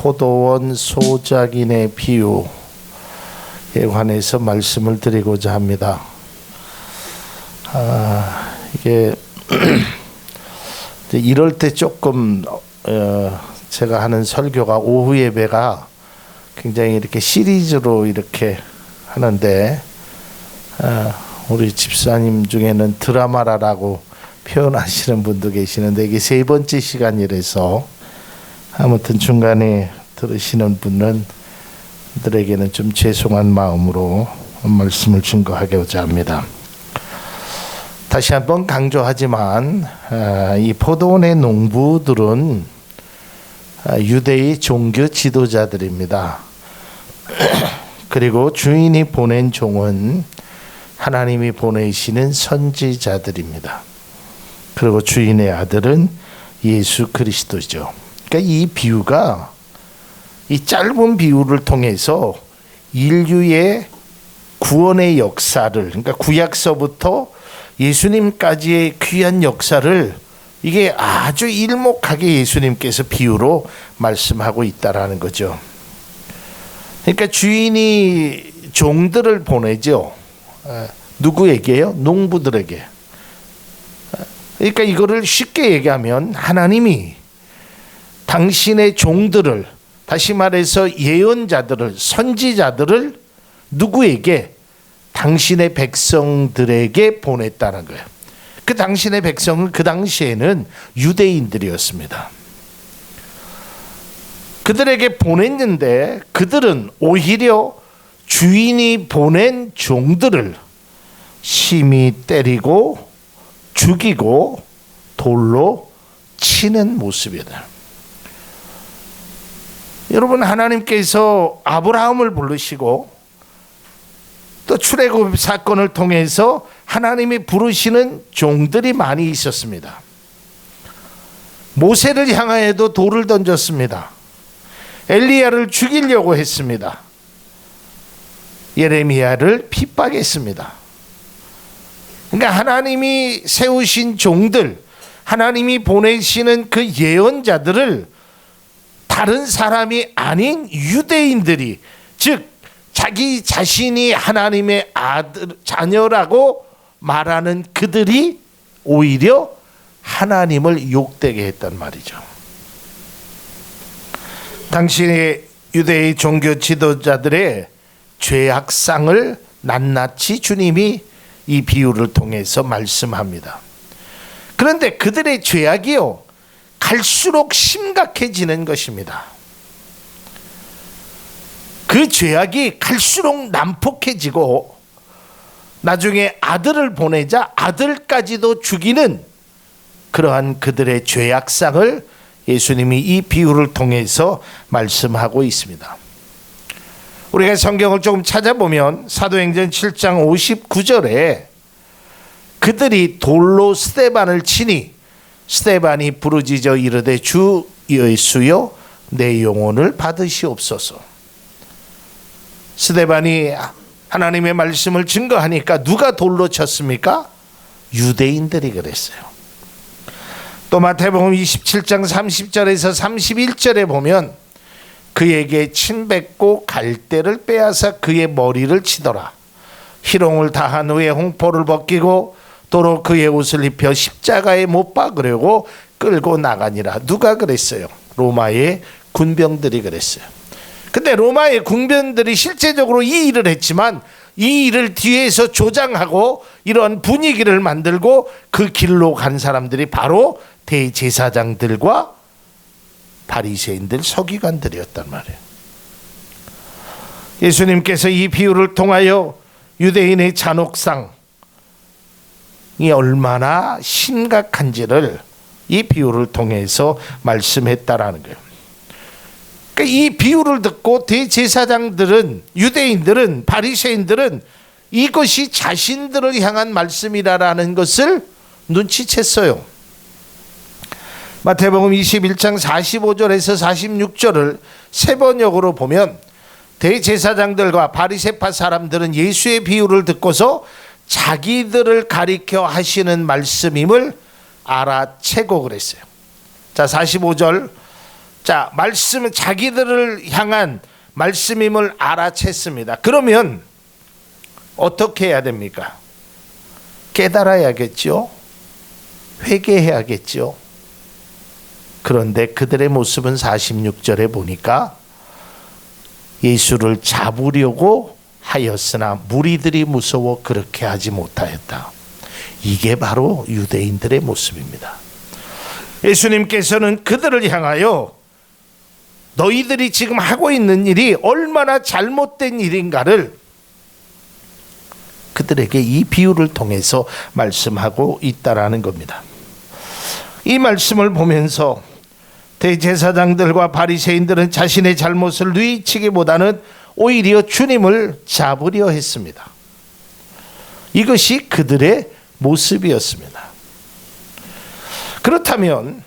포도원 소작인의 비유에 관해서 말씀을 드리고자 합니다. 이게 이럴 때 조금 제가 하는 설교가 오후 예배가 굉장히 이렇게 시리즈로 이렇게 하는데 우리 집사님 중에는 드라마라고 표현하시는 분도 계시는데 이게 세 번째 시간이라서 아무튼 중간에 들으시는 분들에게는 좀 죄송한 마음으로 말씀을 증거하고자 합니다. 다시 한번 강조하지만 이 포도원의 농부들은 유대의 종교 지도자들입니다. 그리고 주인이 보낸 종은 하나님이 보내시는 선지자들입니다. 그리고 주인의 아들은 예수 그리스도죠. 그러니까 이 비유가, 이 짧은 비유를 통해서 인류의 구원의 역사를, 그러니까 구약서부터 예수님까지의 귀한 역사를 이게 아주 일목하게 예수님께서 비유로 말씀하고 있다라는 거죠. 그러니까 주인이 종들을 보내죠. 누구에게요? 농부들에게. 그러니까 이거를 쉽게 얘기하면 하나님이 당신의 종들을, 다시 말해서 예언자들을, 선지자들을 누구에게? 당신의 백성들에게 보냈다는 거예요. 그 당신의 백성은 그 당시에는 유대인들이었습니다. 그들에게 보냈는데 그들은 오히려 주인이 보낸 종들을 심히 때리고 죽이고 돌로 치는 모습이다. 여러분, 하나님께서 아브라함을 부르시고 또 출애굽 사건을 통해서 하나님이 부르시는 종들이 많이 있었습니다. 모세를 향하여도 돌을 던졌습니다. 엘리야를 죽이려고 했습니다. 예레미야를 핍박했습니다. 그러니까 하나님이 세우신 종들, 하나님이 보내시는 그 예언자들을 다른 사람이 아닌 유대인들이, 즉 자기 자신이 하나님의 아들, 자녀라고 말하는 그들이 오히려 하나님을 욕되게 했단 말이죠. 당신의 유대의 종교 지도자들의 죄악상을 낱낱이 주님이 이 비유를 통해서 말씀합니다. 그런데 그들의 죄악이요, 갈수록 심각해지는 것입니다. 그 죄악이 갈수록 난폭해지고 나중에 아들을 보내자 아들까지도 죽이는 그러한 그들의 죄악상을 예수님이 이 비유를 통해서 말씀하고 있습니다. 우리가 성경을 조금 찾아보면 사도행전 7장 59절에 그들이 돌로 스데반을 치니 스데반이 부르짖어 이르되 주 예수여 내 영혼을 받으시옵소서. 스데반이 하나님의 말씀을 증거하니까 누가 돌로 쳤습니까? 유대인들이 그랬어요. 또 마태복음 27장 30절에서 31절에 보면 그에게 침 뱉고 갈대를 빼앗아 그의 머리를 치더라. 희롱을 다한 후에 홍포를 벗기고 도로 그의 옷을 입혀 십자가에 못 박으려고 끌고 나가니라. 누가 그랬어요? 로마의 군병들이 그랬어요. 근데 로마의 군병들이 실제적으로 이 일을 했지만 이 일을 뒤에서 조장하고 이런 분위기를 만들고 그 길로 간 사람들이 바로 대제사장들과 바리새인들, 서기관들이었단 말이에요. 예수님께서 이 비유를 통하여 유대인의 잔혹상이 얼마나 심각한지를 이 비유를 통해서 말씀했다라는 거예요. 그러니까 이 비유를 듣고 대제사장들은, 유대인들은, 바리새인들은 이것이 자신들을 향한 말씀이라는 것을 눈치챘어요. 마태복음 21장 45절에서 46절을 세 번역으로 보면 대제사장들과 바리새파 사람들은 예수의 비유를 듣고서 자기들을 가리켜 하시는 말씀임을 알아채고 그랬어요. 자, 45절 자, 말씀은 자기들을 향한 말씀임을 알아챘습니다. 그러면 어떻게 해야 됩니까? 깨달아야겠죠. 회개해야겠죠. 그런데 그들의 모습은 46절에 보니까 예수를 잡으려고 하였으나 무리들이 무서워 그렇게 하지 못하였다. 이게 바로 유대인들의 모습입니다. 예수님께서는 그들을 향하여 너희들이 지금 하고 있는 일이 얼마나 잘못된 일인가를 그들에게 이 비유를 통해서 말씀하고 있다라는 겁니다. 이 말씀을 보면서 대제사장들과 바리새인들은 자신의 잘못을 뉘우치기보다는 오히려 주님을 잡으려 했습니다. 이것이 그들의 모습이었습니다. 그렇다면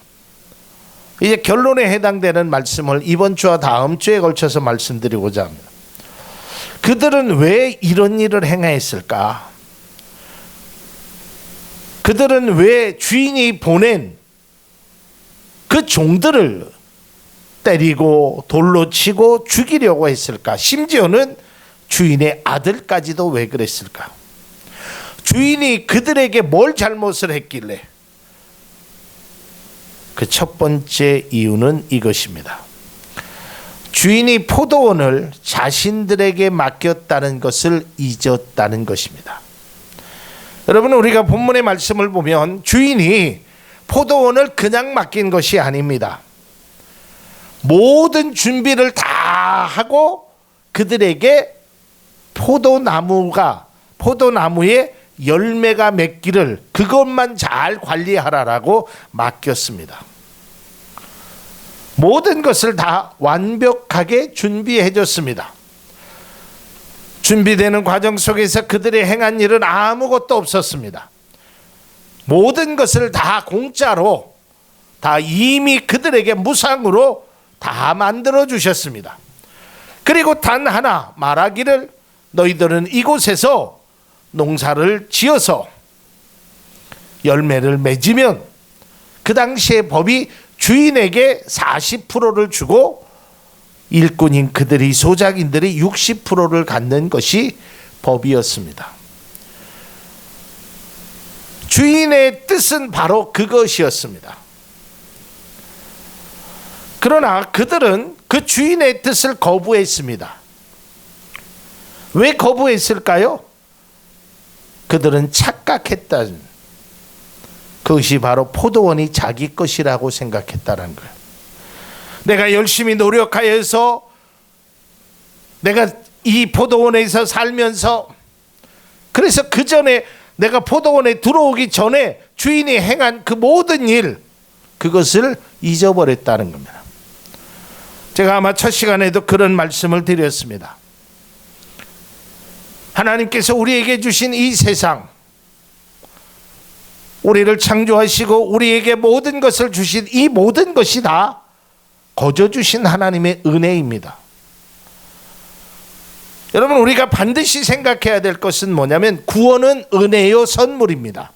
이제 결론에 해당되는 말씀을 이번 주와 다음 주에 걸쳐서 말씀드리고자 합니다. 그들은 왜 이런 일을 행했을까? 그들은 왜 주인이 보낸 그 종들을 때리고 돌로 치고 죽이려고 했을까? 심지어는 주인의 아들까지도 왜 그랬을까? 주인이 그들에게 뭘 잘못을 했길래? 그 첫 번째 이유는 이것입니다. 주인이 포도원을 자신들에게 맡겼다는 것을 잊었다는 것입니다. 여러분, 우리가 본문의 말씀을 보면 주인이 포도원을 그냥 맡긴 것이 아닙니다. 모든 준비를 다 하고 그들에게 포도나무에 열매가 맺기를 그것만 잘 관리하라라고 맡겼습니다. 모든 것을 다 완벽하게 준비해 줬습니다. 준비되는 과정 속에서 그들의 행한 일은 아무것도 없었습니다. 모든 것을 다 공짜로, 다 이미 그들에게 무상으로 다 만들어 주셨습니다. 그리고 단 하나 말하기를 너희들은 이곳에서 농사를 지어서 열매를 맺으면 그 당시의 법이 주인에게 40%를 주고 일꾼인 그들이 소작인들이 60%를 갖는 것이 법이었습니다. 주인의 뜻은 바로 그것이었습니다. 그러나 그들은 그 주인의 뜻을 거부했습니다. 왜 거부했을까요? 그들은 착각했다는, 그것이 바로 포도원이 자기 것이라고 생각했다는 거예요. 내가 열심히 노력하여서 내가 이 포도원에서 살면서, 그래서 그 전에 내가 포도원에 들어오기 전에 주인이 행한 그 모든 일, 그것을 잊어버렸다는 겁니다. 제가 아마 첫 시간에도 그런 말씀을 드렸습니다. 하나님께서 우리에게 주신 이 세상, 우리를 창조하시고 우리에게 모든 것을 주신 이 모든 것이 다 거저 주신 하나님의 은혜입니다. 여러분, 우리가 반드시 생각해야 될 것은 뭐냐면 구원은 은혜요 선물입니다.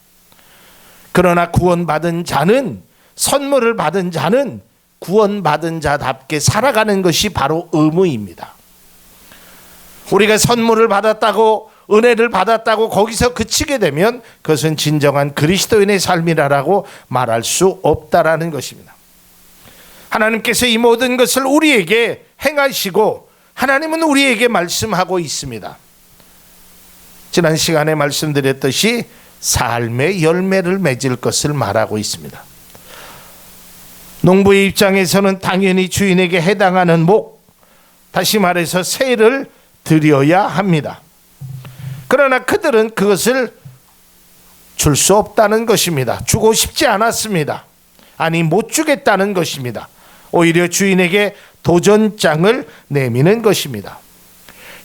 그러나 구원받은 자는, 선물을 받은 자는 구원받은 자답게 살아가는 것이 바로 의무입니다. 우리가 선물을 받았다고, 은혜를 받았다고 거기서 그치게 되면 그것은 진정한 그리스도인의 삶이라고 말할 수 없다라는 것입니다. 하나님께서 이 모든 것을 우리에게 행하시고 하나님은 우리에게 말씀하고 있습니다. 지난 시간에 말씀드렸듯이 삶의 열매를 맺을 것을 말하고 있습니다. 농부의 입장에서는 당연히 주인에게 해당하는 목, 다시 말해서 세를 드려야 합니다. 그러나 그들은 그것을 줄 수 없다는 것입니다. 주고 싶지 않았습니다. 아니, 못 주겠다는 것입니다. 오히려 주인에게 도전장을 내미는 것입니다.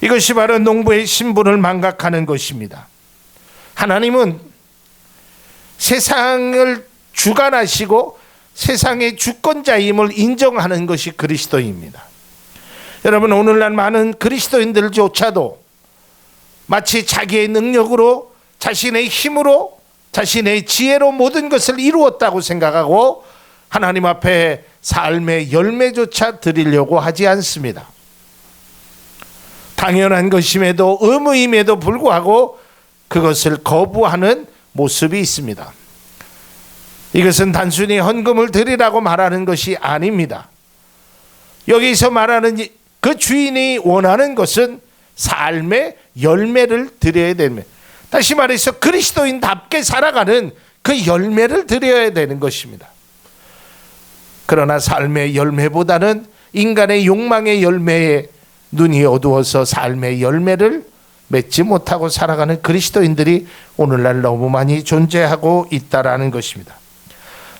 이것이 바로 농부의 신분을 망각하는 것입니다. 하나님은 세상을 주관하시고 세상의 주권자임을 인정하는 것이 그리스도입니다. 여러분, 오늘날 많은 그리스도인들조차도 마치 자기의 능력으로, 자신의 힘으로, 자신의 지혜로 모든 것을 이루었다고 생각하고 하나님 앞에 삶의 열매조차 드리려고 하지 않습니다. 당연한 것임에도 의무임에도 불구하고 그것을 거부하는 모습이 있습니다. 이것은 단순히 헌금을 드리라고 말하는 것이 아닙니다. 여기서 말하는 그 주인이 원하는 것은 삶의 열매를 드려야 됩니다. 다시 말해서 그리스도인답게 살아가는 그 열매를 드려야 되는 것입니다. 그러나 삶의 열매보다는 인간의 욕망의 열매에 눈이 어두워서 삶의 열매를 맺지 못하고 살아가는 그리스도인들이 오늘날 너무 많이 존재하고 있다라는 것입니다.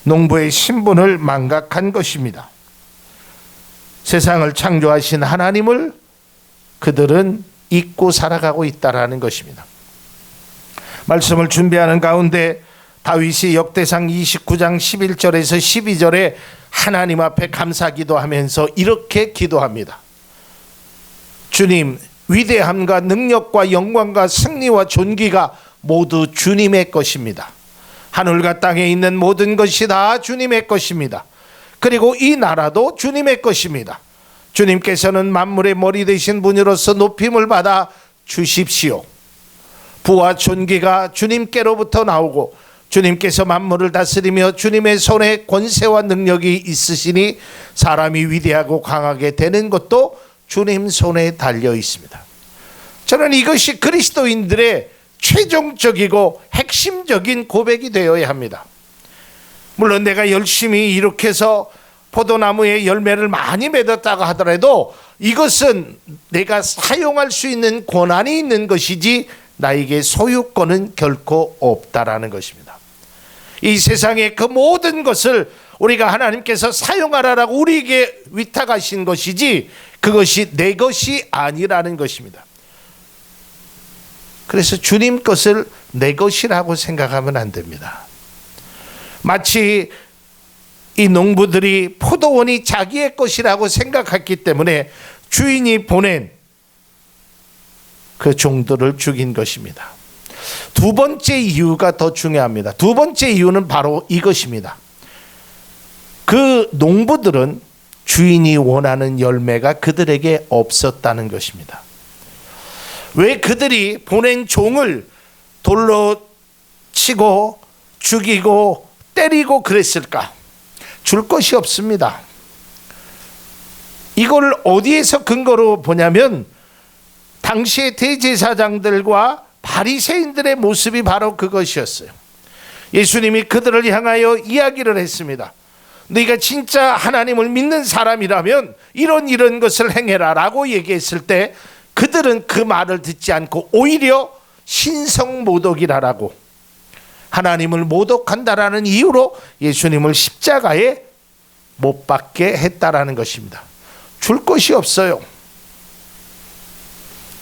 농부의 신분을 망각한 것입니다. 세상을 창조하신 하나님을 그들은 잊고 살아가고 있다라는 것입니다. 말씀을 준비하는 가운데 다윗이 역대상 29장 11절에서 12절에 하나님 앞에 감사기도하면서 이렇게 기도합니다. 주님, 위대함과 능력과 영광과 승리와 존귀가 모두 주님의 것입니다. 하늘과 땅에 있는 모든 것이 다 주님의 것입니다. 그리고 이 나라도 주님의 것입니다. 주님께서는 만물의 머리 되신 분으로서 높임을 받아 주십시오. 부와 존귀가 주님께로부터 나오고 주님께서 만물을 다스리며 주님의 손에 권세와 능력이 있으시니 사람이 위대하고 강하게 되는 것도 주님 손에 달려 있습니다. 저는 이것이 그리스도인들의 최종적이고 핵심적인 고백이 되어야 합니다. 물론 내가 열심히 이렇게 해서 포도나무의 열매를 많이 맺었다고 하더라도 이것은 내가 사용할 수 있는 권한이 있는 것이지 나에게 소유권은 결코 없다라는 것입니다. 이 세상의 그 모든 것을 우리가 하나님께서 사용하라라고 우리에게 위탁하신 것이지 그것이 내 것이 아니라는 것입니다. 그래서 주님 것을 내 것이라고 생각하면 안 됩니다. 마치 이 농부들이 포도원이 자기의 것이라고 생각했기 때문에 주인이 보낸 그 종들을 죽인 것입니다. 두 번째 이유가 더 중요합니다. 두 번째 이유는 바로 이것입니다. 그 농부들은 주인이 원하는 열매가 그들에게 없었다는 것입니다. 왜 그들이 보낸 종을 돌로 치고 죽이고 때리고 그랬을까? 줄 것이 없습니다. 이걸 어디에서 근거로 보냐면 당시의 대제사장들과 바리새인들의 모습이 바로 그것이었어요. 예수님이 그들을 향하여 이야기를 했습니다. 네가 진짜 하나님을 믿는 사람이라면 이런 것을 행해라 라고 얘기했을 때 그들은 그 말을 듣지 않고 오히려 신성모독이라고 하나님을 모독한다라는 이유로 예수님을 십자가에 못 박게 했다라는 것입니다. 줄 것이 없어요.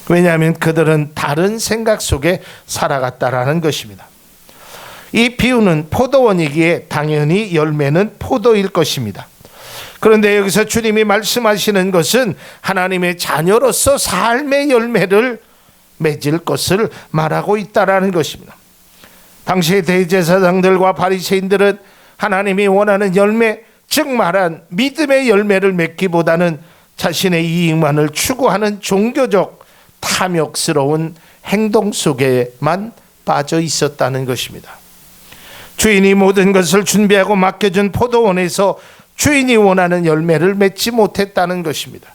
왜냐하면 그들은 다른 생각 속에 살아갔다라는 것입니다. 이 비유는 포도원이기에 당연히 열매는 포도일 것입니다. 그런데 여기서 주님이 말씀하시는 것은 하나님의 자녀로서 삶의 열매를 맺을 것을 말하고 있다라는 것입니다. 당시의 대제사장들과 바리새인들은 하나님이 원하는 열매, 즉 말한 믿음의 열매를 맺기보다는 자신의 이익만을 추구하는 종교적 탐욕스러운 행동 속에만 빠져 있었다는 것입니다. 주인이 모든 것을 준비하고 맡겨준 포도원에서 주인이 원하는 열매를 맺지 못했다는 것입니다.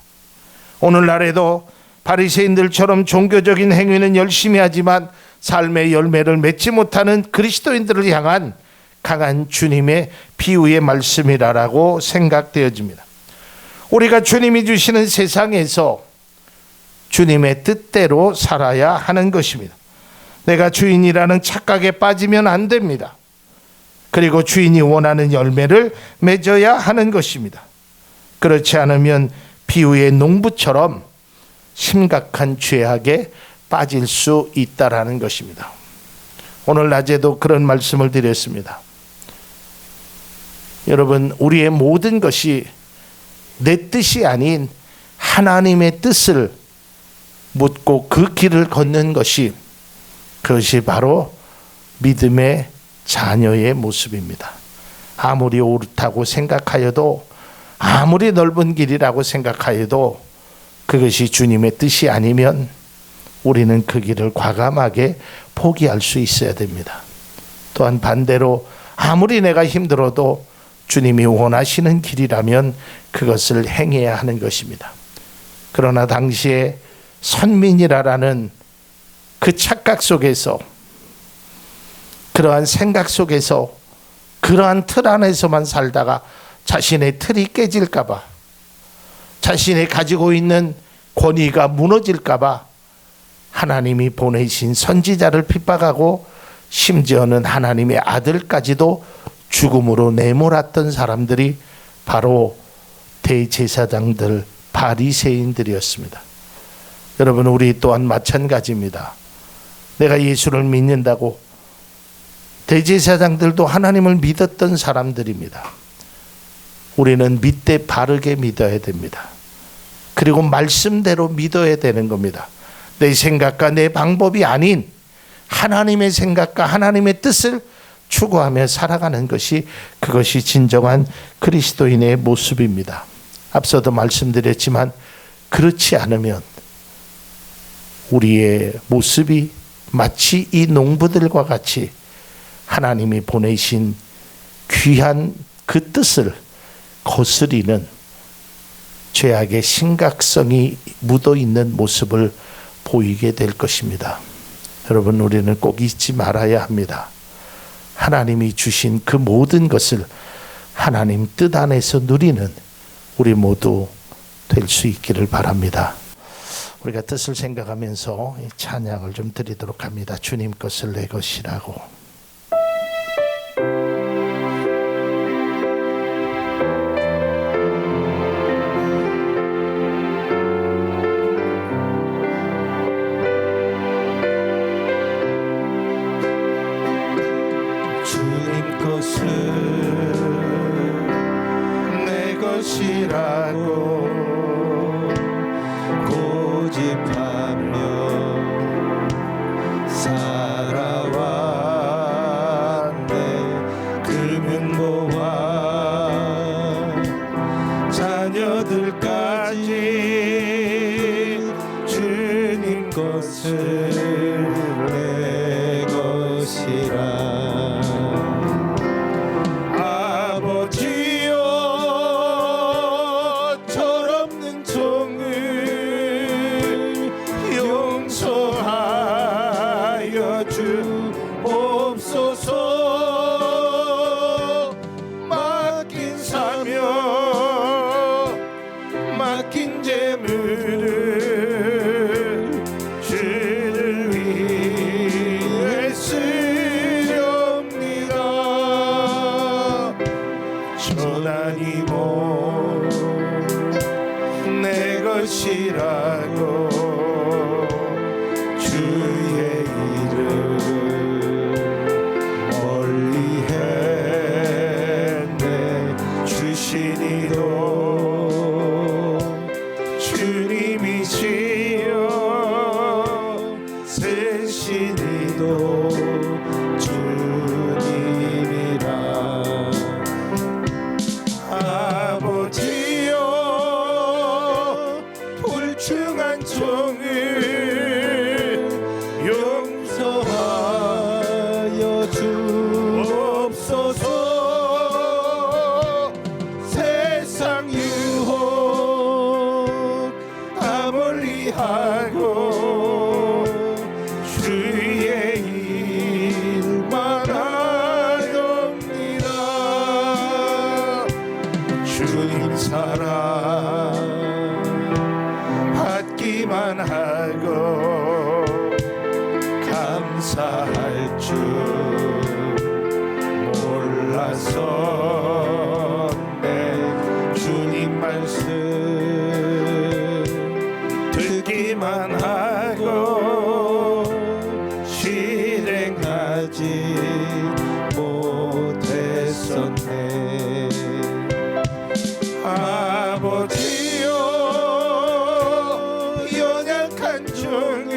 오늘날에도 바리새인들처럼 종교적인 행위는 열심히 하지만 삶의 열매를 맺지 못하는 그리스도인들을 향한 강한 주님의 비유의 말씀이라고 생각되어집니다. 우리가 주님이 주시는 세상에서 주님의 뜻대로 살아야 하는 것입니다. 내가 주인이라는 착각에 빠지면 안 됩니다. 그리고 주인이 원하는 열매를 맺어야 하는 것입니다. 그렇지 않으면 비유의 농부처럼 심각한 죄악에 빠질 수 있다라는 것입니다. 오늘 낮에도 그런 말씀을 드렸습니다. 여러분, 우리의 모든 것이 내 뜻이 아닌 하나님의 뜻을 묻고 그 길을 걷는 것이 그것이 바로 믿음의 자녀의 모습입니다. 아무리 옳다고 생각하여도, 아무리 넓은 길이라고 생각하여도 그것이 주님의 뜻이 아니면 우리는 그 길을 과감하게 포기할 수 있어야 됩니다. 또한 반대로 아무리 내가 힘들어도 주님이 원하시는 길이라면 그것을 행해야 하는 것입니다. 그러나 당시에 선민이라는 그 착각 속에서, 그러한 생각 속에서, 그러한 틀 안에서만 살다가 자신의 틀이 깨질까봐, 자신이 가지고 있는 권위가 무너질까봐 하나님이 보내신 선지자를 핍박하고 심지어는 하나님의 아들까지도 죽음으로 내몰았던 사람들이 바로 대제사장들, 바리새인들이었습니다. 여러분, 우리 또한 마찬가지입니다. 내가 예수를 믿는다고, 대제사장들도 하나님을 믿었던 사람들입니다. 우리는 믿되 바르게 믿어야 됩니다. 그리고 말씀대로 믿어야 되는 겁니다. 내 생각과 내 방법이 아닌 하나님의 생각과 하나님의 뜻을 추구하며 살아가는 것이, 그것이 진정한 그리스도인의 모습입니다. 앞서도 말씀드렸지만 그렇지 않으면 우리의 모습이 마치 이 농부들과 같이 하나님이 보내신 귀한 그 뜻을 거스리는 죄악의 심각성이 묻어있는 모습을 보이게 될 것입니다. 여러분, 우리는 꼭 잊지 말아야 합니다. 하나님이 주신 그 모든 것을 하나님 뜻 안에서 누리는 우리 모두 될 수 있기를 바랍니다. 우리가 뜻을 생각하면서 찬양을 좀 드리도록 합니다. 주님 것을 내 것이라고. 주님 것을 내 것이라고 고집하며 살아왔네. 금은보와 자녀들까지 주님 것을 내 것이라. 맡긴 재물을 주를 위해 쓰렵니다. 전하니 뭐 내 것이라고 주의 이름 멀리 했네. 주시니도 주님이시여 세시니도 주님이라. 아버지여 불충한 종을 용서하여 주옵소서. 세상 유혹 다 멀리하고 주의 일만 하렵니다. 주님 사랑 받기만 하고 감사할 줄 몰랐었네. 주님 말씀 듣기만 하고 실행하지 못했었네. 아버지여 연약한 종을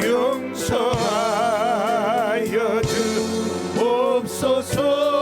용서하여 주옵소서.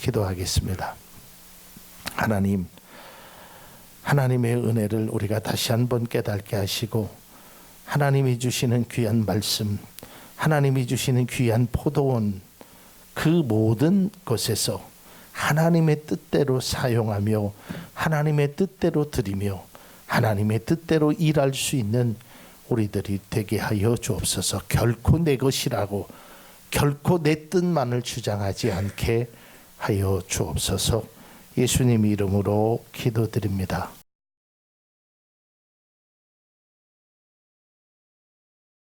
기도하겠습니다. 하나님, 하나님의 은혜를 우리가 다시 한번 깨닫게 하시고 하나님이 주시는 귀한 말씀, 하나님이 주시는 귀한 포도원, 그 모든 것에서 하나님의 뜻대로 사용하며 하나님의 뜻대로 드리며 하나님의 뜻대로 일할 수 있는 우리들이 되게 하여 주옵소서. 결코 내 것이라고 결코 내 뜻만을 주장하지 않게 하여 주옵소서. 예수님 이름으로 기도드립니다.